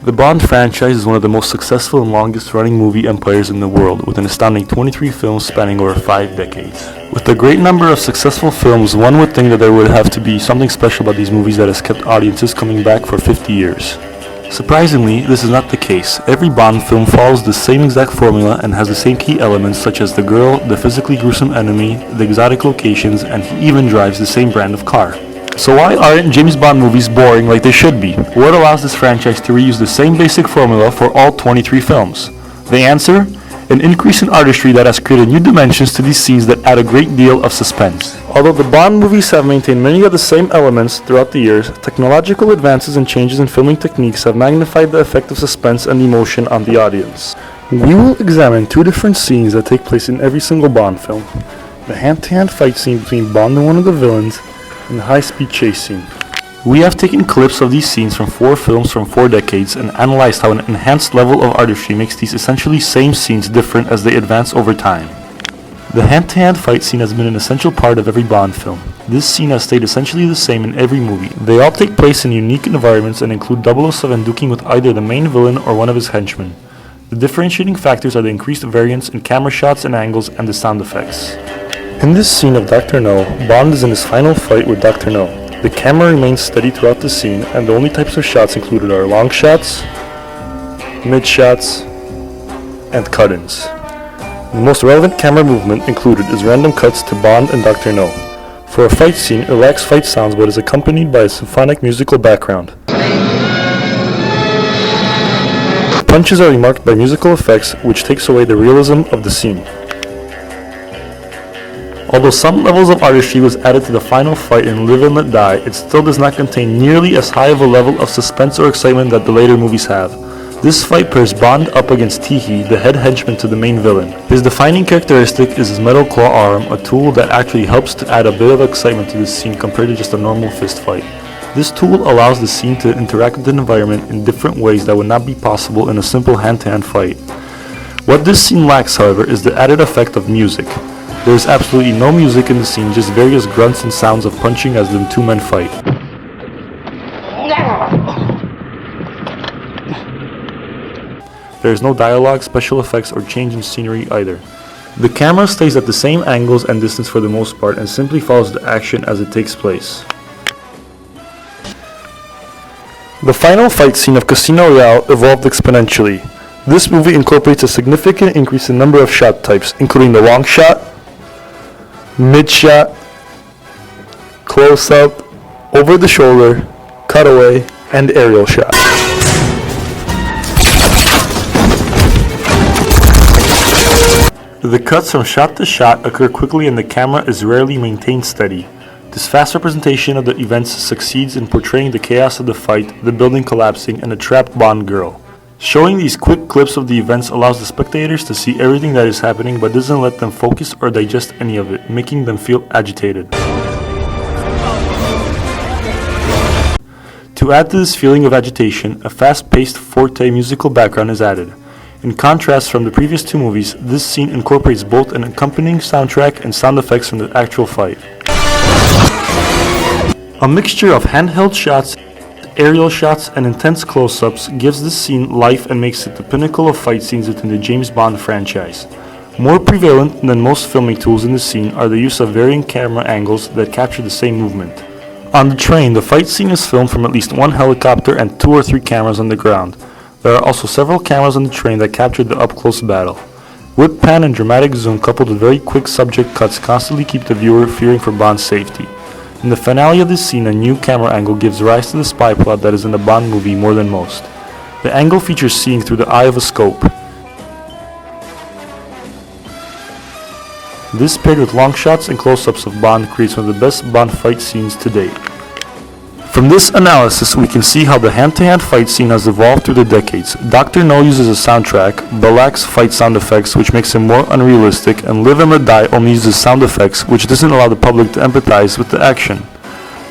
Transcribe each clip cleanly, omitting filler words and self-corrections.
The Bond franchise is one of the most successful and longest-running movie empires in the world, with an astounding 23 films spanning over 5 decades. With a great number of successful films, one would think that there would have to be something special about these movies that has kept audiences coming back for 50 years. Surprisingly, this is not the case. Every Bond film follows the same exact formula and has the same key elements such as the girl, the physically gruesome enemy, the exotic locations, and he even drives the same brand of car. So why aren't James Bond movies boring like they should be? What allows this franchise to reuse the same basic formula for all 23 films? The answer? An increase in artistry that has created new dimensions to these scenes that add a great deal of suspense. Although the Bond movies have maintained many of the same elements throughout the years, technological advances and changes in filming techniques have magnified the effect of suspense and emotion on the audience. We will examine 2 different scenes that take place in every single Bond film. The hand-to-hand fight scene between Bond and one of the villains, and the high-speed chase scene. We have taken clips of these scenes from 4 films from 4 decades and analyzed how an enhanced level of artistry makes these essentially same scenes different as they advance over time. The hand-to-hand fight scene has been an essential part of every Bond film. This scene has stayed essentially the same in every movie. They all take place in unique environments and include 007 duking with either the main villain or one of his henchmen. The differentiating factors are the increased variance in camera shots and angles and the sound effects. In this scene of Dr. No, Bond is in his final fight with Dr. No. The camera remains steady throughout the scene, and the only types of shots included are long shots, mid shots, and cut-ins. The most relevant camera movement included is random cuts to Bond and Dr. No. For a fight scene, it lacks fight sounds but is accompanied by a symphonic musical background. Punches are remarked by musical effects, which takes away the realism of the scene. Although some levels of artistry was added to the final fight in Live and Let Die, it still does not contain nearly as high of a level of suspense or excitement that the later movies have. This fight pairs Bond up against Teehee, the head henchman to the main villain. His defining characteristic is his metal claw arm, a tool that actually helps to add a bit of excitement to this scene compared to just a normal fist fight. This tool allows the scene to interact with the environment in different ways that would not be possible in a simple hand-to-hand fight. What this scene lacks, however, is the added effect of music. There is absolutely no music in the scene, just various grunts and sounds of punching as the 2 men fight. There is no dialogue, special effects, or change in scenery either. The camera stays at the same angles and distance for the most part and simply follows the action as it takes place. The final fight scene of Casino Royale evolved exponentially. This movie incorporates a significant increase in number of shot types, including the long shot, mid-shot, close-up, over-the-shoulder, cutaway, and aerial shot. The cuts from shot to shot occur quickly and the camera is rarely maintained steady. This fast representation of the events succeeds in portraying the chaos of the fight, the building collapsing, and a trapped Bond girl. Showing these quick clips of the events allows the spectators to see everything that is happening but doesn't let them focus or digest any of it, making them feel agitated. To add to this feeling of agitation, a fast-paced forte musical background is added. In contrast from the previous 2 movies, this scene incorporates both an accompanying soundtrack and sound effects from the actual fight. A mixture of handheld shots, aerial shots, and intense close-ups gives this scene life and makes it the pinnacle of fight scenes within the James Bond franchise. More prevalent than most filming tools in the scene are the use of varying camera angles that capture the same movement. On the train, the fight scene is filmed from at least 1 helicopter and 2 or 3 cameras on the ground. There are also several cameras on the train that capture the up-close battle. Whip pan and dramatic zoom coupled with very quick subject cuts constantly keep the viewer fearing for Bond's safety. In the finale of this scene, a new camera angle gives rise to the spy plot that is in the Bond movie more than most. The angle features seeing through the eye of a scope. This paired with long shots and close-ups of Bond creates one of the best Bond fight scenes to date. From this analysis, we can see how the hand-to-hand fight scene has evolved through the decades. Dr. No uses a soundtrack, but lacks fight sound effects, which makes him more unrealistic, and Live and Let Die only uses sound effects, which doesn't allow the public to empathize with the action.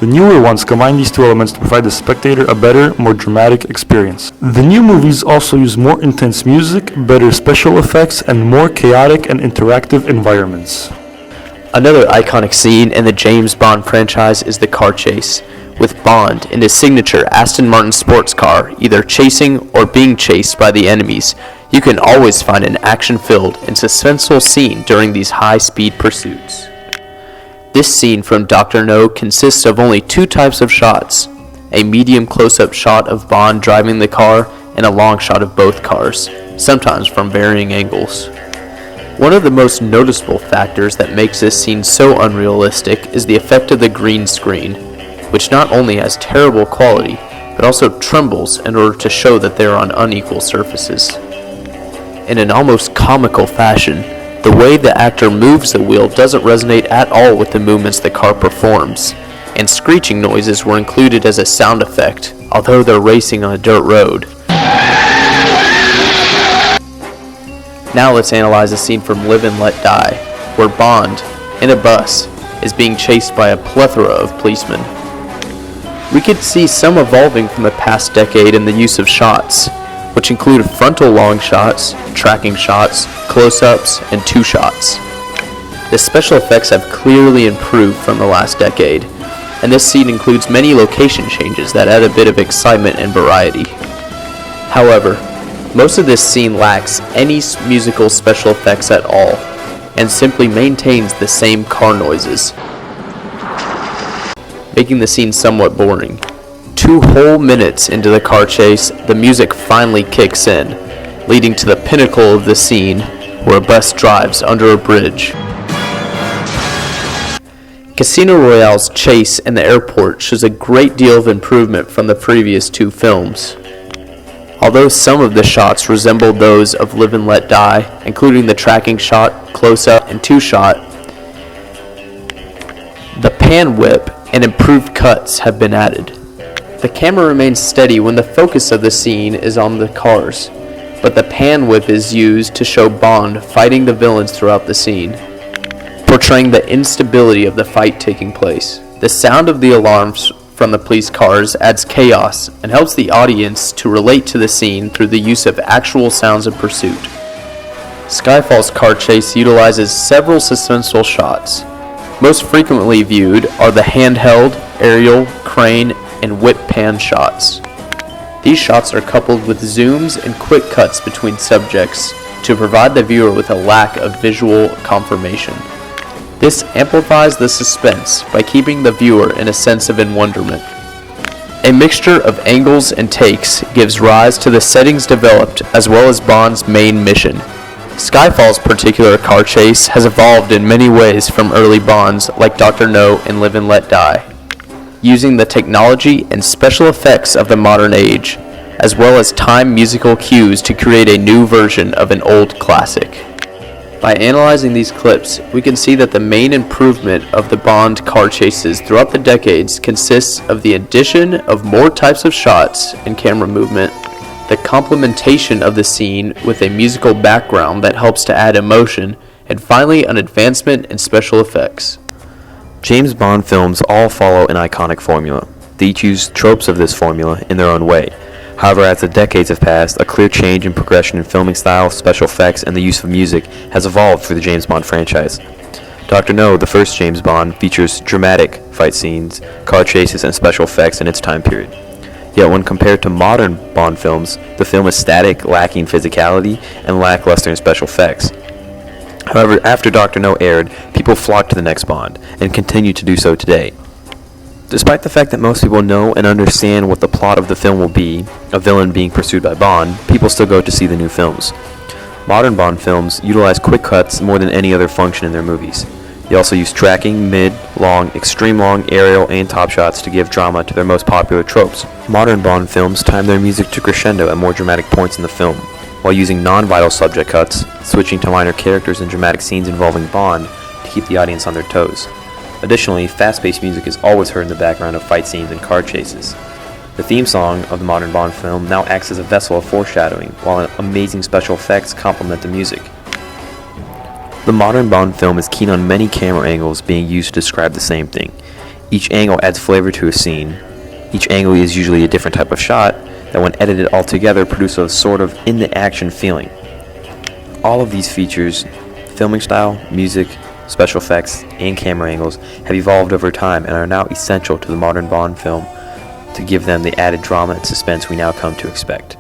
The newer ones combine these 2 elements to provide the spectator a better, more dramatic experience. The new movies also use more intense music, better special effects, and more chaotic and interactive environments. Another iconic scene in the James Bond franchise is the car chase. with Bond in his signature Aston Martin sports car either chasing or being chased by the enemies, you can always find an action-filled and suspenseful scene during these high-speed pursuits. This scene from Dr. No consists of only two types of shots, a medium close-up shot of Bond driving the car and a long shot of both cars, sometimes from varying angles. One of the most noticeable factors that makes this scene so unrealistic is the effect of the green screen, which not only has terrible quality, but also trembles in order to show that they are on unequal surfaces. In an almost comical fashion, the way the actor moves the wheel doesn't resonate at all with the movements the car performs, and screeching noises were included as a sound effect, although they're racing on a dirt road. Now let's analyze a scene from Live and Let Die, where Bond, in a bus, is being chased by a plethora of policemen. We could see some evolving from the past decade in the use of shots, which include frontal long shots, tracking shots, close-ups, and two shots. The special effects have clearly improved from the last decade, and this scene includes many location changes that add a bit of excitement and variety. However, most of this scene lacks any musical special effects at all, and simply maintains the same car noises, making the scene somewhat boring. 2 whole minutes into the car chase, the music finally kicks in, leading to the pinnacle of the scene, where a bus drives under a bridge. Casino Royale's chase in the airport shows a great deal of improvement from the previous 2 films. Although some of the shots resembled those of Live and Let Die, including the tracking shot, close-up, and 2-shot, the pan whip and improved cuts have been added. The camera remains steady when the focus of the scene is on the cars, but the pan whip is used to show Bond fighting the villains throughout the scene, portraying the instability of the fight taking place. The sound of the alarms from the police cars adds chaos and helps the audience to relate to the scene through the use of actual sounds of pursuit. Skyfall's car chase utilizes several suspenseful shots. Most frequently viewed are the handheld, aerial, crane, and whip pan shots. These shots are coupled with zooms and quick cuts between subjects to provide the viewer with a lack of visual confirmation. This amplifies the suspense by keeping the viewer in a sense of wonderment. A mixture of angles and takes gives rise to the settings developed as well as Bond's main mission. Skyfall's particular car chase has evolved in many ways from early Bonds like Dr. No and Live and Let Die, using the technology and special effects of the modern age, as well as time musical cues to create a new version of an old classic. By analyzing these clips, we can see that the main improvement of the Bond car chases throughout the decades consists of the addition of more types of shots and camera movement, the complementation of the scene with a musical background that helps to add emotion, and finally an advancement in special effects. James Bond films all follow an iconic formula. They each use tropes of this formula in their own way. However, as the decades have passed, a clear change in progression in filming style, special effects, and the use of music has evolved through the James Bond franchise. Dr. No, the first James Bond, features dramatic fight scenes, car chases, and special effects in its time period. Yet when compared to modern Bond films, the film is static, lacking physicality, and lackluster in special effects. However, after Dr. No aired, people flocked to the next Bond, and continue to do so today. Despite the fact that most people know and understand what the plot of the film will be, a villain being pursued by Bond, people still go to see the new films. Modern Bond films utilize quick cuts more than any other function in their movies. They also use tracking, mid, long, extreme long, aerial, and top shots to give drama to their most popular tropes. Modern Bond films time their music to crescendo at more dramatic points in the film, while using non-vital subject cuts, switching to minor characters in dramatic scenes involving Bond to keep the audience on their toes. Additionally, fast-paced music is always heard in the background of fight scenes and car chases. The theme song of the modern Bond film now acts as a vessel of foreshadowing, while amazing special effects complement the music. The modern Bond film is keen on many camera angles being used to describe the same thing. Each angle adds flavor to a scene. Each angle is usually a different type of shot that when edited all together produce a sort of in-the-action feeling. All of these features, filming style, music, special effects, and camera angles have evolved over time and are now essential to the modern Bond film to give them the added drama and suspense we now come to expect.